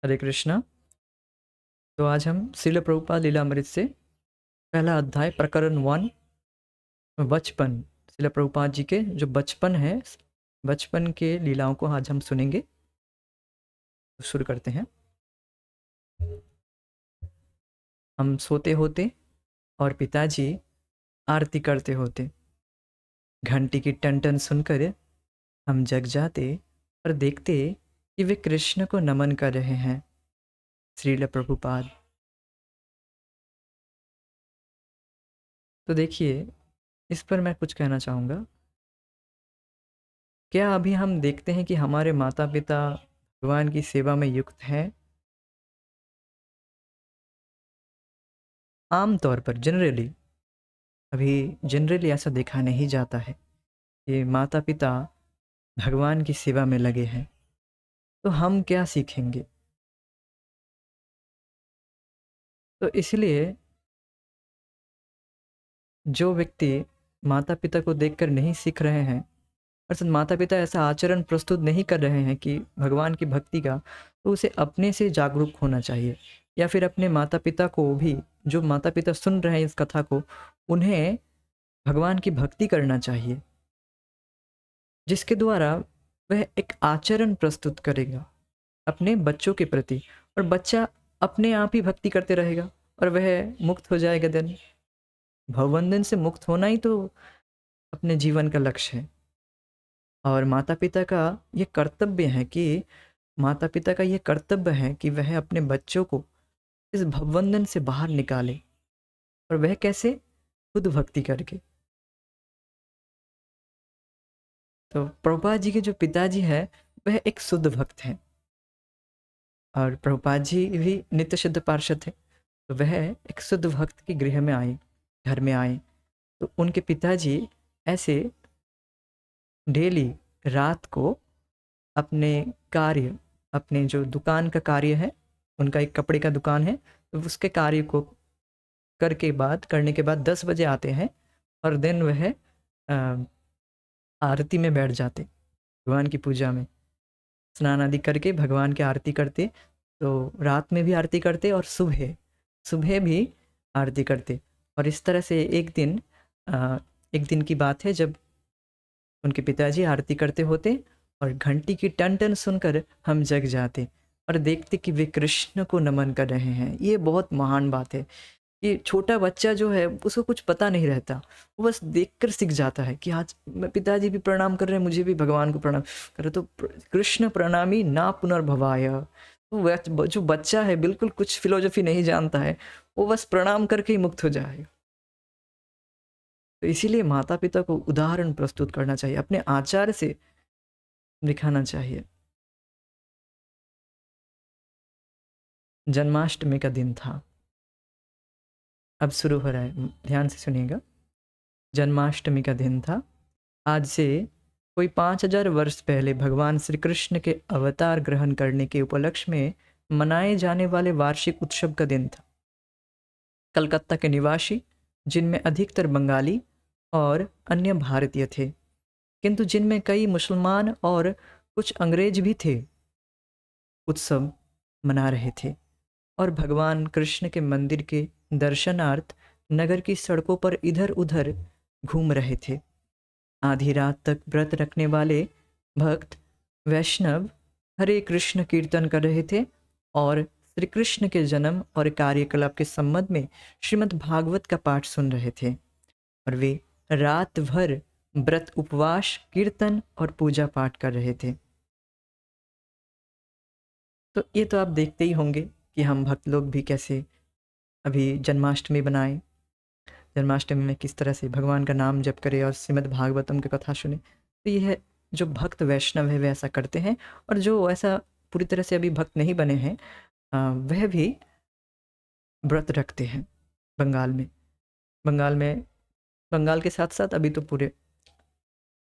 हरे कृष्णा। तो आज हम श्रील प्रभुपाद लीलामृत से पहला अध्याय प्रकरण 1 बचपन, श्रील प्रभुपाद जी के जो बचपन है, बचपन के लीलाओं को आज हम सुनेंगे। तो शुरू करते हैं। हम सोते होते और पिताजी आरती करते होते, घंटी की टन टन सुनकर हम जग जाते और देखते कि वे कृष्ण को नमन कर रहे हैं। श्रील प्रभुपाद। तो देखिए, इस पर मैं कुछ कहना चाहूँगा। क्या अभी हम देखते हैं कि हमारे माता पिता भगवान की सेवा में युक्त हैं? आम तौर पर जनरली ऐसा देखा नहीं जाता है कि माता पिता भगवान की सेवा में लगे हैं। तो हम क्या सीखेंगे? तो इसलिए जो व्यक्ति माता पिता को देखकर नहीं सीख रहे हैं, अर्थात माता पिता ऐसा आचरण प्रस्तुत नहीं कर रहे हैं कि भगवान की भक्ति का, तो उसे अपने से जागरूक होना चाहिए। या फिर अपने माता पिता को भी, जो माता पिता सुन रहे हैं इस कथा को, उन्हें भगवान की भक्ति करना चाहिए, जिसके द्वारा वह एक आचरण प्रस्तुत करेगा अपने बच्चों के प्रति, और बच्चा अपने आप ही भक्ति करते रहेगा और वह मुक्त हो जाएगा। देन भवबंधन से मुक्त होना ही तो अपने जीवन का लक्ष्य है। और माता पिता का ये कर्तव्य है कि वह अपने बच्चों को इस भवबंधन से बाहर निकाले। और वह कैसे? खुद भक्ति करके। तो प्रभुपाद जी के जो पिताजी हैं, वह एक शुद्ध भक्त हैं, और प्रभुपाद जी भी नित्य शुद्ध पार्षद थे। तो वह एक शुद्ध भक्त के गृह में आए, घर में आए। तो उनके पिताजी ऐसे डेली रात को अपने कार्य, अपने जो दुकान का कार्य है, उनका एक कपड़े का दुकान है, तो उसके कार्य को करने के बाद 10 बजे आते हैं, और दिन वह आरती में बैठ जाते, भगवान की पूजा में स्नान आदि करके भगवान की आरती करते। तो रात में भी आरती करते और सुबह सुबह भी आरती करते। और इस तरह से एक दिन की बात है, जब उनके पिताजी आरती करते होते और घंटी की टन टन सुनकर हम जग जाते और देखते कि वे कृष्ण को नमन कर रहे हैं। ये बहुत महान बात है। ये छोटा बच्चा जो है, उसको कुछ पता नहीं रहता, वो बस देखकर सीख जाता है कि आज पिताजी भी प्रणाम कर रहे हैं, मुझे भी भगवान को प्रणाम करो। तो कृष्ण प्रणामी ना पुनर्भवाय। तो जो बच्चा है, बिल्कुल कुछ फिलोसफी नहीं जानता है, वो बस प्रणाम करके ही मुक्त हो जाएगा। तो इसीलिए माता पिता को उदाहरण प्रस्तुत करना चाहिए, अपने आचार से दिखाना चाहिए। जन्माष्टमी का दिन था। अब शुरू हो रहा है, ध्यान से सुनिएगा। जन्माष्टमी का दिन था। आज से कोई 5000 वर्ष पहले भगवान श्री कृष्ण के अवतार ग्रहण करने के उपलक्ष्य में मनाए जाने वाले वार्षिक उत्सव का दिन था। कलकत्ता के निवासी, जिनमें अधिकतर बंगाली और अन्य भारतीय थे, किंतु जिनमें कई मुसलमान और कुछ अंग्रेज भी थे, उत्सव मना रहे थे और भगवान कृष्ण के मंदिर के दर्शनार्थ नगर की सड़कों पर इधर उधर घूम रहे थे। आधी रात तक व्रत रखने वाले भक्त वैष्णव हरे कृष्ण कीर्तन कर रहे थे और श्री कृष्ण के जन्म और कार्यकलाप के संबंध में श्रीमद् भागवत का पाठ सुन रहे थे। और वे रात भर व्रत, उपवास, कीर्तन और पूजा पाठ कर रहे थे। तो ये तो आप देखते ही होंगे कि हम भक्त लोग भी कैसे अभी जन्माष्टमी बनाएं, जन्माष्टमी में किस तरह से भगवान का नाम जप करें और श्रीमद् भागवतम की कथा सुने। तो यह है, जो भक्त वैष्णव है वे ऐसा करते हैं, और जो ऐसा पूरी तरह से अभी भक्त नहीं बने हैं, वह भी व्रत रखते हैं। बंगाल में बंगाल में बंगाल के साथ साथ अभी तो पूरे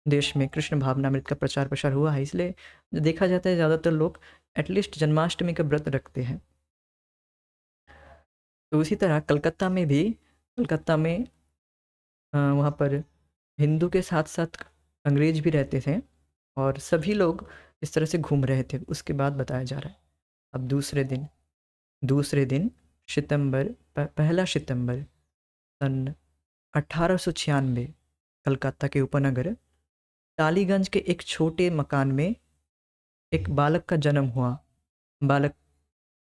देश में कृष्ण भावनामृत का प्रचार प्रसार हुआ है, इसलिए देखा जाता है ज़्यादातर लोग एटलीस्ट जन्माष्टमी का व्रत रखते हैं। तो उसी तरह कलकत्ता में वहाँ पर हिंदू के साथ साथ अंग्रेज भी रहते थे, और सभी लोग इस तरह से घूम रहे थे। उसके बाद बताया जा रहा है, अब दूसरे दिन पहला सितंबर सन 1896 कलकत्ता के उपनगर टालीगंज के एक छोटे मकान में एक बालक का जन्म हुआ। बालक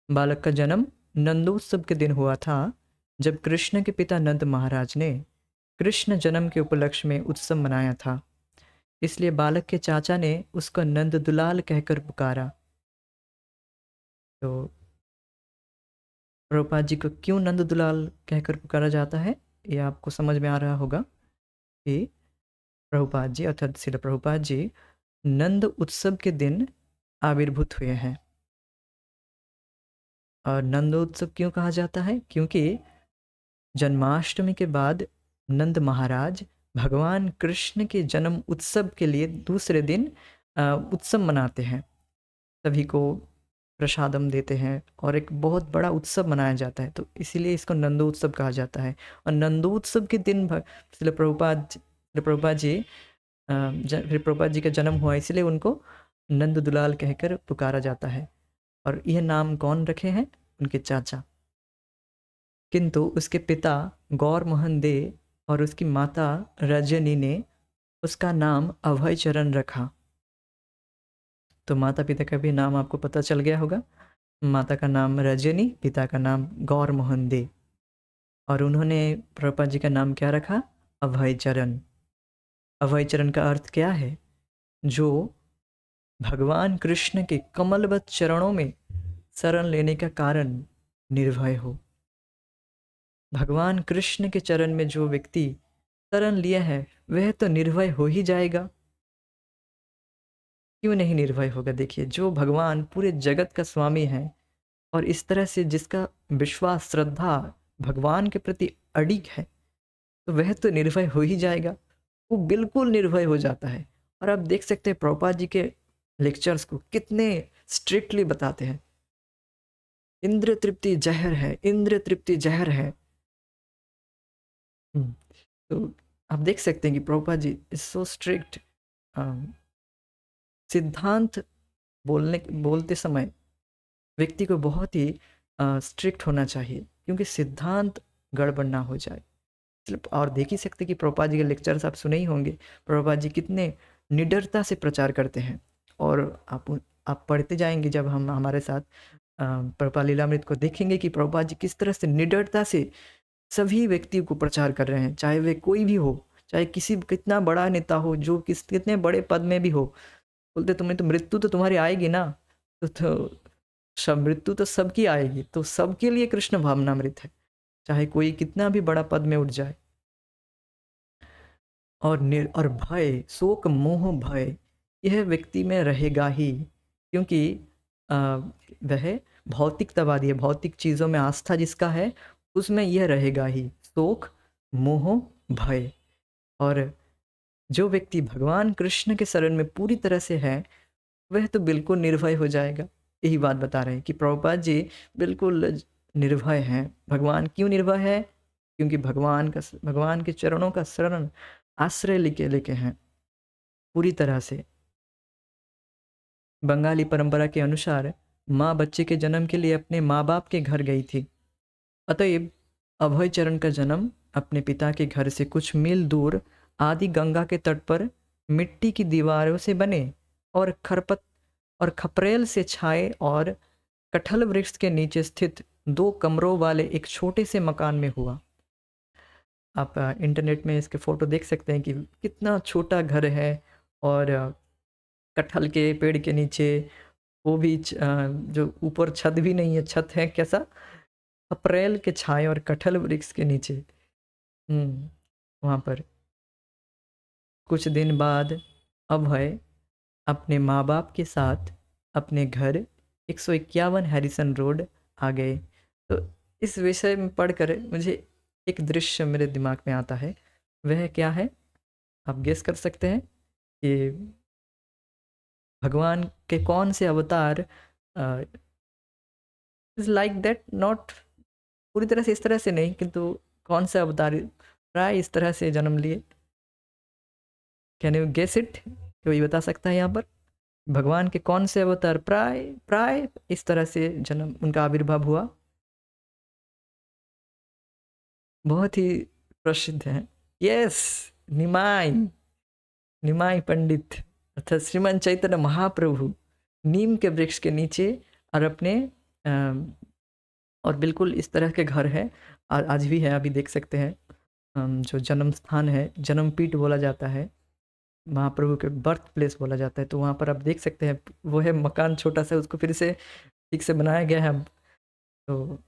बालक का जन्म नंदोत्सव के दिन हुआ था, जब कृष्ण के पिता नंद महाराज ने कृष्ण जन्म के उपलक्ष्य में उत्सव मनाया था। इसलिए बालक के चाचा ने उसको नंद दुलाल कहकर पुकारा। तो प्रभुपाद जी को क्यों नंद दुलाल कहकर पुकारा जाता है, ये आपको समझ में आ रहा होगा कि प्रभुपाद जी अर्थात श्रील प्रभुपाद जी नंद उत्सव के दिन आविर्भूत हुए हैं। और नंदोत्सव क्यों कहा जाता है, क्योंकि जन्माष्टमी के बाद नंद महाराज भगवान कृष्ण के जन्म उत्सव के लिए दूसरे दिन उत्सव मनाते हैं, सभी को प्रसादम देते हैं और एक बहुत बड़ा उत्सव मनाया जाता है। तो इसीलिए इसको नंदोत्सव कहा जाता है। और नंदोत्सव के दिन श्रील प्रभुपाद जी का जन्म हुआ, इसलिए उनको नंद दुलाल कहकर पुकारा जाता है। और यह नाम कौन रखे हैं, उनके चाचा। किंतु उसके पिता गौर मोहन दे और उसकी माता रजनी ने उसका नाम अभय चरण रखा। तो माता पिता का भी नाम आपको पता चल गया होगा। माता का नाम रजनी, पिता का नाम गौर मोहन दे, और उन्होंने प्रभुपाद जी का नाम क्या रखा, अभय चरण। अभय चरण का अर्थ क्या है, जो भगवान कृष्ण के कमलवत चरणों में शरण लेने का कारण निर्भय हो। भगवान कृष्ण के चरण में जो व्यक्ति शरण लिया है वह तो निर्भय हो ही जाएगा। क्यों नहीं निर्भय होगा, देखिए जो भगवान पूरे जगत का स्वामी है और इस तरह से जिसका विश्वास श्रद्धा भगवान के प्रति अडिग है, तो वह तो निर्भय हो ही जाएगा, वो बिल्कुल निर्भय हो जाता है। और आप देख सकते हैं प्रभुपाद जी के लेक्चर्स को कितने स्ट्रिक्टली बताते हैं। इंद्र तृप्ति जहर है, इंद्र तृप्ति जहर है। तो आप देख सकते हैं कि Prabhupada ji is so strict. सिद्धांत बोलते समय व्यक्ति को बहुत ही स्ट्रिक्ट होना चाहिए, क्योंकि सिद्धांत गड़बड़ ना हो जाए। और देख ही सकते कि प्रभुपाद जी के लेक्चर्स आप सुने ही होंगे, प्रभुपाद जी कितने निडरता से प्रचार करते हैं। और आप पढ़ते जाएंगे जब हम हमारे साथ प्रभुपाद लीलामृत को देखेंगे कि प्रभुपाद जी किस तरह से निडरता से सभी व्यक्तियों को प्रचार कर रहे हैं, चाहे वे कोई भी हो, चाहे कितना बड़ा नेता हो, जो कितने बड़े पद में भी हो। बोलते तुम्हें तो मृत्यु तो तुम्हारी आएगी ना, तो सब मृत्यु तो सबकी आएगी, तो सबके लिए कृष्ण भावनामृत है, चाहे कोई कितना भी बड़ा पद में उठ जाए। और भय, शोक मोह भय, यह व्यक्ति में रहेगा ही, क्योंकि वह भौतिकतावादी है, भौतिक चीज़ों में आस्था जिसका है उसमें यह रहेगा ही, शोक मोह भय। और जो व्यक्ति भगवान कृष्ण के शरण में पूरी तरह से है वह तो बिल्कुल निर्भय हो जाएगा। यही बात बता रहे हैं कि प्रभुपाद जी बिल्कुल निर्भय हैं। भगवान क्यों निर्भय है, क्योंकि भगवान के चरणों का शरण आश्रय लेके हैं पूरी तरह से। बंगाली परंपरा के अनुसार माँ बच्चे के जन्म के लिए अपने माँ बाप के घर गई थी। अतएव अभय चरण का जन्म अपने पिता के घर से कुछ मील दूर आदि गंगा के तट पर मिट्टी की दीवारों से बने और खपरेल से छाए और कटहल वृक्ष के नीचे स्थित 2 कमरों वाले एक छोटे से मकान में हुआ। आप इंटरनेट में इसके फोटो देख सकते हैं कि कितना छोटा घर है, और कटहल के पेड़ के नीचे, वो भी जो ऊपर छत भी नहीं है, छत है कैसा, अप्रैल के छाए और कटहल वृक्ष के नीचे। वहाँ पर कुछ दिन बाद अभय अपने माँ बाप के साथ अपने घर 151 हैरिसन रोड आ गए। तो इस विषय में पढ़कर मुझे एक दृश्य मेरे दिमाग में आता है, वह क्या है आप गेस कर सकते हैं कि भगवान के कौन से अवतार इज लाइक दैट, नॉट पूरी तरह से इस तरह से नहीं, किंतु कौन से अवतार प्राय इस तरह से जन्म लिए। कैन यू गेस इट, कोई बता सकता है यहाँ पर? भगवान के कौन से अवतार प्राय प्राय इस तरह से जन्म उनका आविर्भाव हुआ, बहुत ही प्रसिद्ध है। यस, निमाई, निमाई पंडित अर्थात श्रीमान चैतन्य महाप्रभु नीम के वृक्ष के नीचे और अपने और बिल्कुल इस तरह के घर है, आज भी है, अभी देख सकते हैं। जो जन्म स्थान है, जन्म पीठ बोला जाता है, महाप्रभु के बर्थ प्लेस बोला जाता है, तो वहाँ पर आप देख सकते हैं वो है मकान छोटा सा, उसको फिर से ठीक से बनाया गया है अब। तो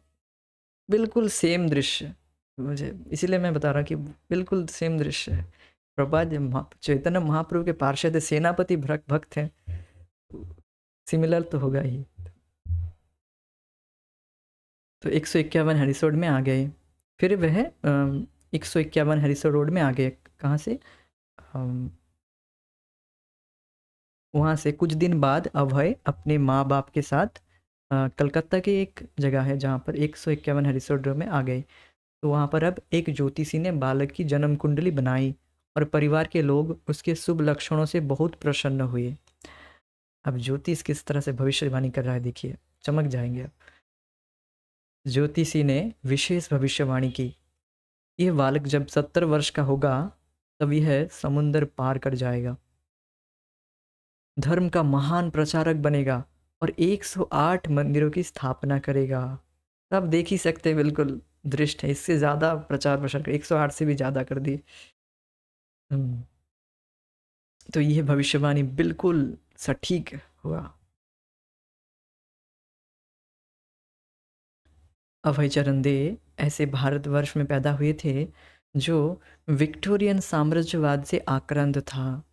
बिल्कुल सेम दृश्य, मुझे इसीलिए मैं बता रहा कि बिल्कुल सेम दृश्य है। प्रभुपाद चैतन्य महाप्रभु के पार्षद सेनापति भक्त हैं, सिमिलर तो होगा ही। तो 151 हैरिस रोड में आ गए, फिर वह 151 हैरिस रोड में आ गए। कहाँ से? वहाँ से कुछ दिन बाद अभय अपने माँ बाप के साथ कलकत्ता की एक जगह है जहाँ पर 151 हैरिस रोड में आ गए। तो वहाँ पर अब एक ज्योतिषी ने बालक की जन्म कुंडली बनाई और परिवार के लोग उसके शुभ लक्षणों से बहुत प्रसन्न हुए। अब ज्योतिष किस तरह से भविष्यवाणी कर रहा है, देखिए, चमक जाएंगे अब। ज्योतिषी ने विशेष भविष्यवाणी की, यह बालक जब 70 वर्ष का होगा तब यह समुंदर पार कर जाएगा, धर्म का महान प्रचारक बनेगा और 108 मंदिरों की स्थापना करेगा। अब देख ही सकते हैं, बिल्कुल दृष्ट है, इससे ज़्यादा प्रचार प्रसार 108 से भी ज़्यादा कर दी। तो यह भविष्यवाणी बिल्कुल सटीक हुआ। अभय चरण दे ऐसे भारतवर्ष में पैदा हुए थे जो विक्टोरियन साम्राज्यवाद से आक्रांत था।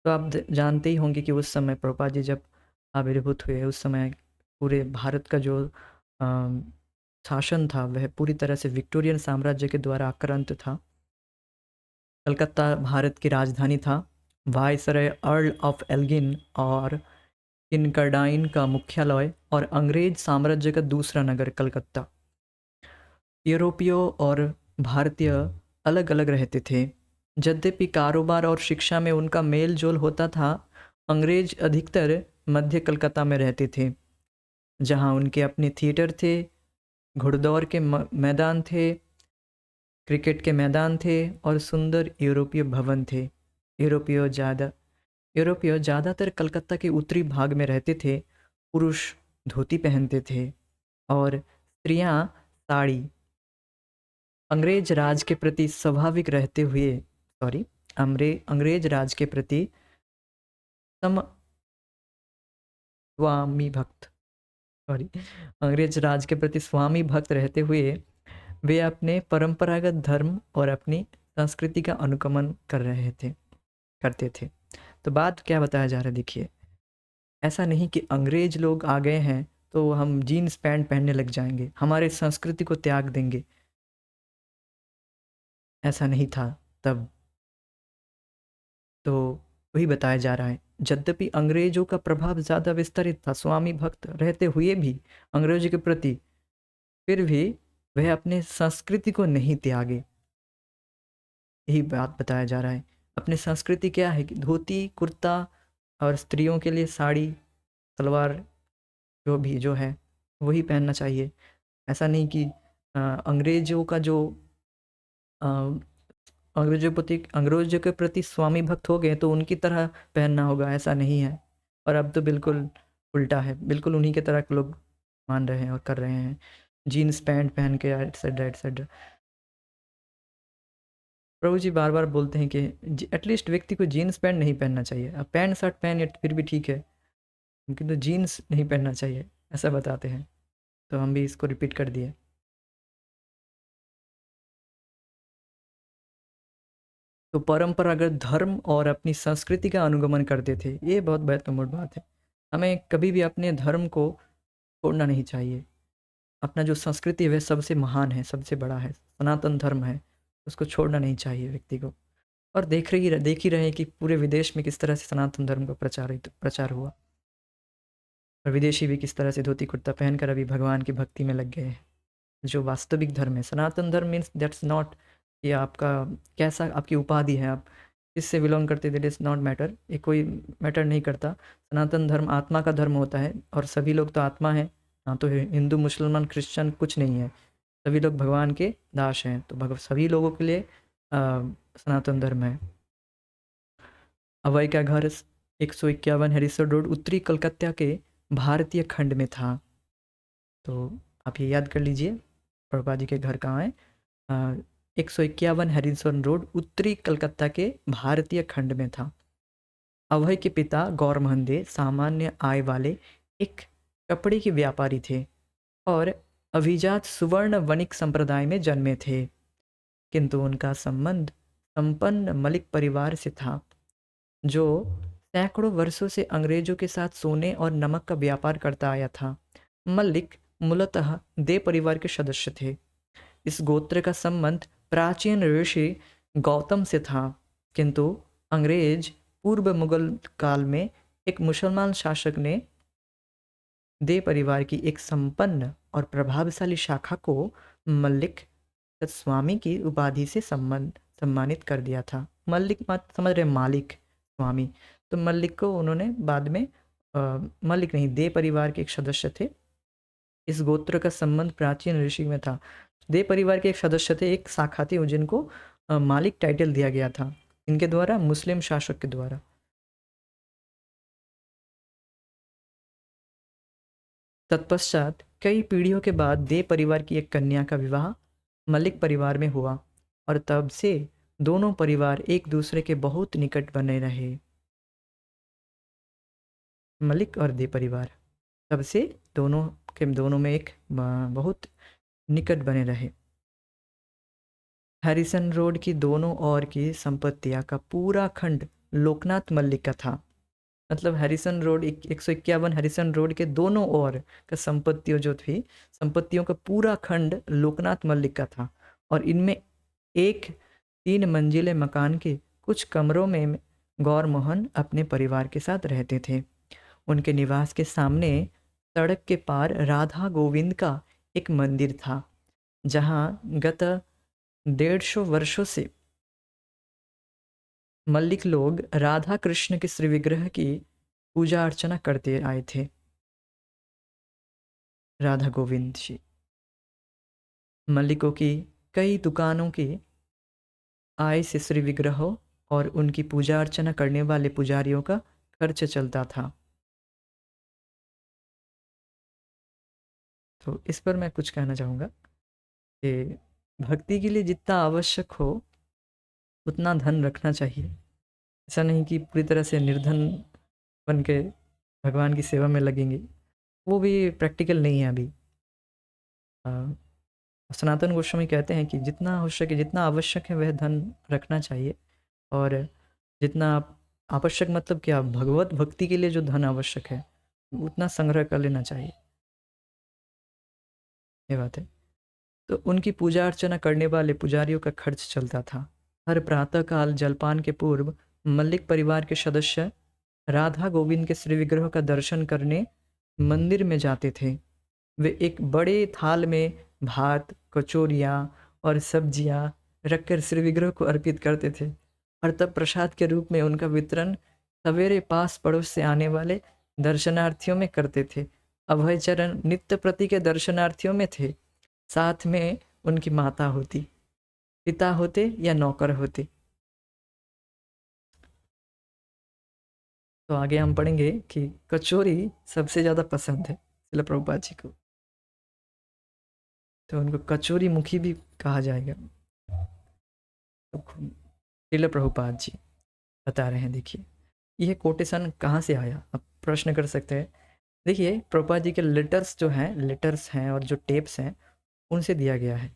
तो आप जानते ही होंगे कि उस समय प्रभुपाद जी जब आविर्भूत हुए, उस समय पूरे भारत का जो शासन था वह पूरी तरह से विक्टोरियन साम्राज्य के द्वारा आक्रांत था। कलकत्ता भारत की राजधानी था। वायसराय अर्ल ऑफ एल्गिन और किनकरडाइन का मुख्यालय और अंग्रेज साम्राज्य का दूसरा नगर कलकत्ता। यूरोपियों और भारतीय अलग अलग रहते थे। यद्यपि कारोबार और शिक्षा में उनका मेल जोल होता था, अंग्रेज अधिकतर मध्य कलकत्ता में रहते थे, जहां उनके अपने थिएटर थे, घुड़दौड़ के मैदान थे, क्रिकेट के मैदान थे और सुंदर यूरोपीय भवन थे। यूरोपीय ज़्यादातर कलकत्ता के उत्तरी भाग में रहते थे। पुरुष धोती पहनते थे और स्त्रियां साड़ी। अंग्रेज राज के प्रति स्वाभाविक रहते हुए अंग्रेज राज के प्रति अंग्रेज राज के प्रति स्वामी भक्त रहते हुए वे अपने परंपरागत धर्म और अपनी संस्कृति का अनुगमन करते थे। तो बात क्या बताया जा रहा है, देखिए, ऐसा नहीं कि अंग्रेज लोग आ गए हैं तो हम जीन्स पैंट पहनने लग जाएंगे, हमारे संस्कृति को त्याग देंगे, ऐसा नहीं था तब। तो वही बताया जा रहा है। यद्यपि अंग्रेजों का प्रभाव ज़्यादा विस्तरित था, स्वामी भक्त रहते हुए भी अंग्रेजों के प्रति, फिर भी वह अपने संस्कृति को नहीं त्यागे। यही बात बताया जा रहा है। अपनी संस्कृति क्या है कि धोती कुर्ता और स्त्रियों के लिए साड़ी सलवार जो है वही पहनना चाहिए। ऐसा नहीं कि अंग्रेजों का जो अंग्रेजों के प्रति स्वामी भक्त हो गए तो उनकी तरह पहनना होगा, ऐसा नहीं है। और अब तो बिल्कुल उल्टा है, बिल्कुल उन्हीं के तरह के लोग मान रहे हैं और कर रहे हैं, जीन्स पैंट पहन के एटसेट्रा एटसेट्रा। प्रभु जी बार बार बोलते हैं कि एटलीस्ट व्यक्ति को जीन्स पैंट नहीं पहनना चाहिए। अब पैंट शर्ट पहन फिर भी ठीक है, लेकिन तो जीन्स नहीं पहनना चाहिए, ऐसा बताते हैं। तो हम भी इसको रिपीट कर दिए। तो परंपरागत धर्म और अपनी संस्कृति का अनुगमन करते थे। ये बहुत महत्वपूर्ण बात है। हमें कभी भी अपने धर्म को छोड़ना नहीं चाहिए। अपना जो संस्कृति है वह सबसे महान है, सबसे बड़ा है, सनातन धर्म है, उसको छोड़ना नहीं चाहिए व्यक्ति को। और देख ही रहे कि पूरे विदेश में किस तरह से सनातन धर्म का प्रचार हुआ, और विदेशी भी किस तरह से धोती कुर्ता पहनकर अभी भगवान की भक्ति में लग गए हैं। जो वास्तविक धर्म है, सनातन धर्म मीन्स दैट्स नॉट ये आपका कैसा आपकी उपाधि है, आप किससे बिलोंग करते दैट इज़ नॉट मैटर, ये कोई मैटर नहीं करता। सनातन धर्म आत्मा का धर्म होता है और सभी लोग तो आत्मा हैं, ना तो हिंदू मुसलमान क्रिश्चियन कुछ नहीं है, सभी लोग भगवान के दास हैं, तो सभी लोगों के लिए सनातन धर्म है। अभय का घर 151 हैरिसन रोड उत्तरी कलकत्ता के भारतीय खंड में था। तो आप ये याद कर लीजिए प्रभुपाद जी के घर कहाँ है। 151 हैरिसन रोड उत्तरी कलकत्ता के भारतीय खंड में था। अभय के पिता गौरमोहन दे सामान्य आय वाले एक कपड़े के व्यापारी थे और अभिजात सुवर्ण वणिक संप्रदाय में जन्मे थे, किंतु उनका संबंध संपन्न मलिक परिवार से था जो सैकड़ों वर्षों से अंग्रेजों के साथ सोने और नमक का व्यापार करता आया था। मल्लिक मूलतः दे परिवार के सदस्य थे। इस गोत्र का संबंध प्राचीन ऋषि गौतम से था, किंतु अंग्रेज पूर्व मुगल काल में एक मुसलमान शासक ने दे परिवार की एक संपन्न और प्रभावशाली शाखा को मल्लिक स्वामी की उपाधि से सम्मानित कर दिया था। मल्लिक मत समझ रहे, मालिक स्वामी, तो मल्लिक को उन्होंने बाद में मल्लिक नहीं, दे परिवार के एक सदस्य थे। इस गोत्र का संबंध प्राचीन ऋषि में था। दे परिवार के एक सदस्य थे, एक शाखा थी जिनको मालिक टाइटल दिया गया था इनके द्वारा, मुस्लिम शासक के द्वारा। तत्पश्चात कई पीढ़ियों के बाद दे परिवार की एक कन्या का विवाह मलिक परिवार में हुआ और तब से दोनों परिवार एक दूसरे के बहुत निकट बने रहे। मलिक और दे परिवार तब से दोनों में एक बहुत निकट बने रहे। हैरिसन रोड की दोनों ओर की संपत्तियां का पूरा खंड लोकनाथ मल्लिक का था। मतलब हैरिसन रोड 151 हैरिसन रोड के दोनों ओर का संपत्तियों का पूरा खंड लोकनाथ मल्लिक का था और इनमें एक 3 मंजिले मकान के कुछ कमरों में गौरमोहन अपने परिवार के साथ रहते थे। उनके निवास के सामने सड़क के पार राधा गोविंद का एक मंदिर था, जहां गत 150 वर्षों से मल्लिक लोग राधा कृष्ण के श्री विग्रह की पूजा अर्चना करते आए थे। राधा गोविंद जी मल्लिकों की कई दुकानों की आय से श्री विग्रहों और उनकी पूजा अर्चना करने वाले पुजारियों का खर्च चलता था। तो इस पर मैं कुछ कहना चाहूँगा कि भक्ति के लिए जितना आवश्यक हो उतना धन रखना चाहिए। ऐसा नहीं कि पूरी तरह से निर्धन बन के भगवान की सेवा में लगेंगे, वो भी प्रैक्टिकल नहीं है अभी। सनातन गोस्वामी कहते हैं कि जितना हो सके, जितना आवश्यक है वह धन रखना चाहिए, और जितना आवश्यक मतलब क्या, भगवत भक्ति के लिए जो धन आवश्यक है उतना संग्रह कर लेना चाहिए, ये बात है। तो उनकी पूजा अर्चना करने वाले पुजारियों का खर्च चलता था। हर प्रातःकाल जलपान के पूर्व मल्लिक परिवार के सदस्य राधा गोविंद के श्री विग्रह का दर्शन करने मंदिर में जाते थे। वे एक बड़े थाल में भात, कचौरियाँ और सब्जियाँ रखकर श्री विग्रह को अर्पित करते थे और तब प्रसाद के रूप में उनका वितरण सवेरे पास पड़ोस से आने वाले दर्शनार्थियों में करते थे। अभय चरण नित्य प्रति के दर्शनार्थियों में थे। साथ में उनकी माता होती, पिता होते या नौकर होते। तो आगे हम पढ़ेंगे कि कचौरी सबसे ज़्यादा पसंद है श्रील प्रभुपाद जी को, तो उनको कचौरी मुखी भी कहा जाएगा। तो श्रील प्रभुपाद जी बता रहे हैं, देखिए यह कोटेशन कहाँ से आया, आप प्रश्न कर सकते हैं। देखिए प्रभुपाद जी के लेटर्स हैं और जो टेप्स हैं उनसे दिया गया है।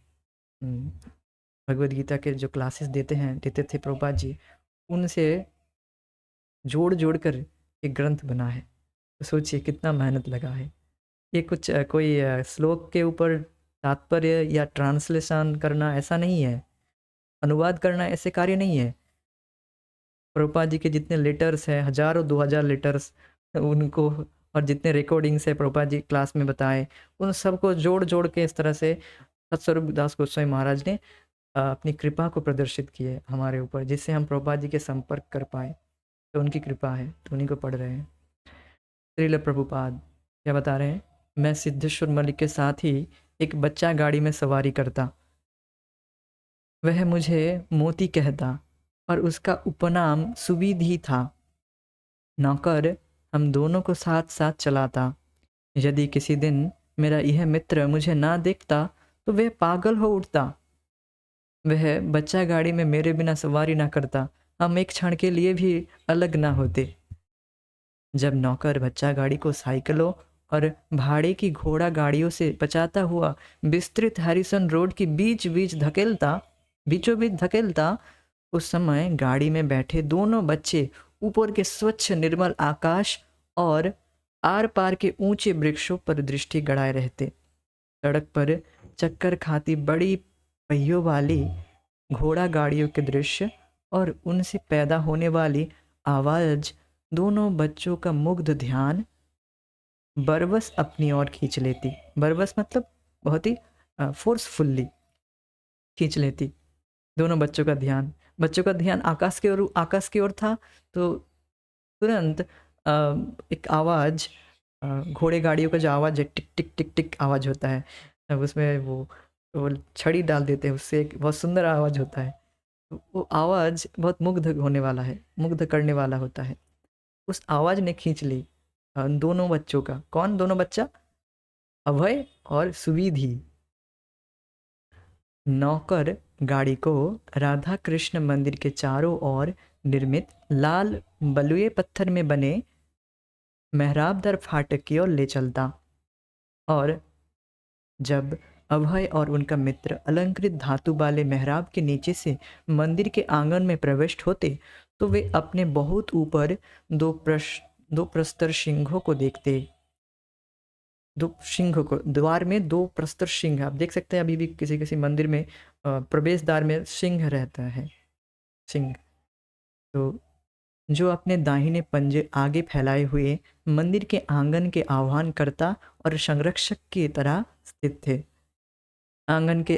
भगवद गीता के जो क्लासेस देते थे प्रभुपाद जी, उनसे जोड़ जोड़ कर एक ग्रंथ बना है। तो सोचिए कितना मेहनत लगा है। ये कुछ कोई श्लोक के ऊपर तात्पर्य या ट्रांसलेशन करना ऐसा नहीं है, अनुवाद करना ऐसे कार्य नहीं है। प्रभुपाद जी के जितने लेटर्स हैं, हजारों 2000 लेटर्स उनको, और जितने रिकॉर्डिंग्स है प्रभुपाद जी क्लास में बताए, उन सबको जोड़ जोड़ के इस तरह से सतस्वरूप दास गोस्वामी महाराज ने अपनी कृपा को प्रदर्शित किए हमारे ऊपर, जिससे हम प्रभुपाद जी के संपर्क कर पाए। तो उनकी कृपा है, तो उन्हीं को पढ़ रहे हैं। श्रील प्रभुपाद क्या बता रहे हैं? मैं सिद्धेश्वर मलिक के साथ ही एक बच्चा गाड़ी में सवारी करता। वह मुझे मोती कहता और उसका उपनाम सुविधि था। नौकर हम दोनों को साथ साथ चलाता। यदि किसी दिन मेरा यह मित्र मुझे ना देखता तो वह पागल हो उठता। वह बच्चा गाड़ी में मेरे बिना सवारी ना करता, हम एक क्षण के लिए भी अलग ना होते। जब नौकर बच्चा गाड़ी को साइकिलों और भाड़े की घोड़ा गाड़ियों से बचाता हुआ विस्तृत हैरिसन रोड की बीचों बीच धकेलता, उस समय गाड़ी में बैठे दोनों बच्चे ऊपर के स्वच्छ निर्मल आकाश और आर पार के ऊंचे वृक्षों पर दृष्टि गड़ाए रहते। सड़क पर चक्कर खाती बड़ी पहियों वाली घोड़ा गाड़ियों के दृश्य और उनसे पैदा होने वाली आवाज दोनों बच्चों का मुग्ध ध्यान बरबस अपनी ओर खींच लेती। बरबस मतलब बहुत ही फोर्सफुल्ली खींच लेती दोनों बच्चों का ध्यान आकाश की ओर था। तो तुरंत एक आवाज़, घोड़े गाड़ियों का जो आवाज़ है, टिक टिक टिक टिक आवाज़ होता है, अब उसमें वो छड़ी डाल देते हैं, उससे एक बहुत सुंदर आवाज़ होता है। तो वो आवाज़ बहुत मुग्ध करने वाला होता है। उस आवाज़ ने खींच ली दोनों बच्चों का। कौन दोनों बच्चा? अभय और सुविधि। नौकर गाड़ी को राधा कृष्ण मंदिर के चारों ओर निर्मित लाल बलुए पत्थर में बने मेहराबदार फाटक की ओर ले चलता, और जब अभय और उनका मित्र अलंकृत धातु वाले मेहराब के नीचे से मंदिर के आंगन में प्रविष्ट होते तो वे अपने बहुत ऊपर दो प्रस्तर सिंहों को देखते। द्वार में दो प्रस्तर सिंह, आप देख सकते हैं अभी भी किसी किसी मंदिर में प्रवेश द्वार में सिंह रहता है, सिंह। तो जो अपने दाहिने पंजे आगे फैलाए हुए मंदिर के आंगन के आह्वान करता और संरक्षक की तरह स्थित थे। आंगन के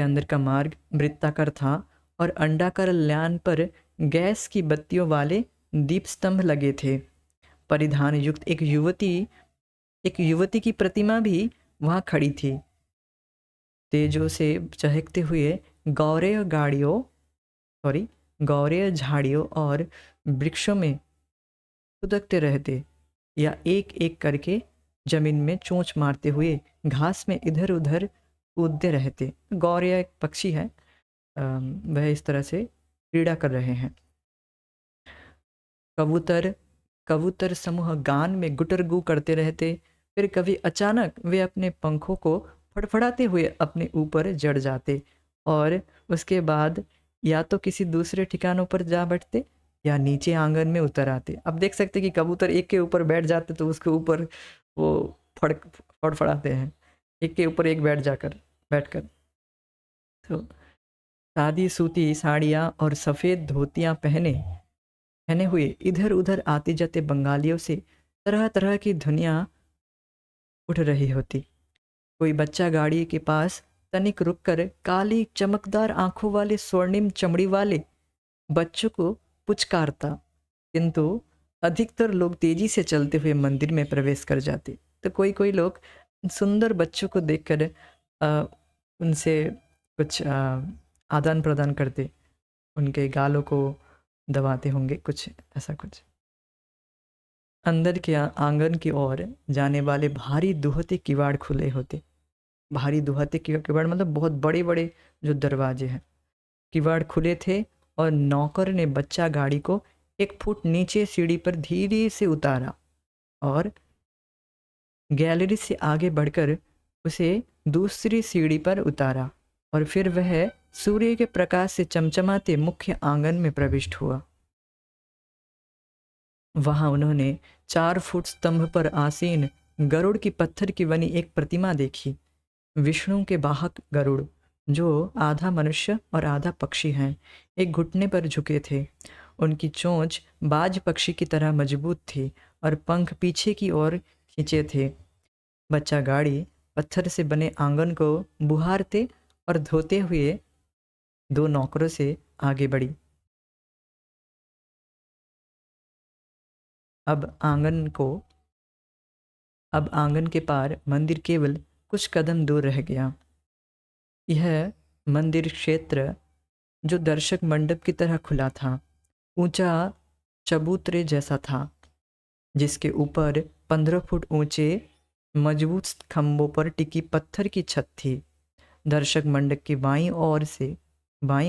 अंदर का मार्ग वृत्ताकार था और अंडाकार ल्यान पर गैस की बत्तियों वाले दीप स्तंभ लगे थे। परिधान युक्त एक युवती की प्रतिमा भी वहां खड़ी थी। तेजों से चहकते हुए गौरेय झाड़ियों और वृक्षों में खुदकते रहते या एक एक करके जमीन में चोंच मारते हुए घास में इधर उधर कूदते रहते। गौरेय एक पक्षी है, वह इस तरह से क्रीड़ा कर रहे हैं। कबूतर समूह गान में गुटरगू करते रहते। फिर कभी अचानक वे अपने पंखों को फड़फड़ाते हुए अपने ऊपर जड़ जाते और उसके बाद या तो किसी दूसरे ठिकानों पर जा बैठते या नीचे आंगन में उतर आते। अब देख सकते कि कबूतर एक के ऊपर बैठ जाते तो उसके ऊपर वो फड़फड़ाते हैं, एक के ऊपर एक बैठकर। तो सादी सूती साड़ियाँ और सफ़ेद धोतियाँ पहने हुए इधर उधर आते जाते बंगालियों से तरह तरह की धुनियाँ उठ रही होती। कोई बच्चा गाड़ी के पास तनिक रुककर काली चमकदार आंखों वाले स्वर्णिम चमड़ी वाले बच्चों को पुचकारता, किंतु अधिकतर लोग तेजी से चलते हुए मंदिर में प्रवेश कर जाते। तो कोई कोई लोग सुंदर बच्चों को देखकर उनसे कुछ आदान प्रदान करते, उनके गालों को दबाते होंगे, कुछ ऐसा कुछ। अंदर के आंगन की ओर जाने वाले भारी दुहते किवाड़ खुले होते। भारी दुहते किवाड़ मतलब बहुत बड़े बड़े जो दरवाजे हैं, किवाड़ खुले थे और नौकर ने बच्चा गाड़ी को 1 फुट नीचे सीढ़ी पर धीरे से उतारा और गैलरी से आगे बढ़कर उसे दूसरी सीढ़ी पर उतारा और फिर वह सूर्य के प्रकाश से चमचमाते मुख्य आंगन में प्रविष्ट हुआ। वहां उन्होंने 4 फुट स्तंभ पर आसीन गरुड़ की पत्थर की बनी एक प्रतिमा देखी। विष्णु के वाहक गरुड़, जो आधा मनुष्य और आधा पक्षी हैं, एक घुटने पर झुके थे। उनकी चोंच बाज पक्षी की तरह मजबूत थी और पंख पीछे की ओर खींचे थे। बच्चा गाड़ी पत्थर से बने आंगन को बुहारते और धोते हुए 2 नौकरों से आगे बढ़ी। अब आंगन के पार मंदिर केवल कुछ कदम दूर रह गया। यह मंदिर क्षेत्र जो दर्शक मंडप की तरह खुला था, ऊंचा चबूतरे जैसा था, जिसके ऊपर 15 फुट ऊंचे मजबूत खंभों पर टिकी पत्थर की छत थी। दर्शक मंडप की बाईं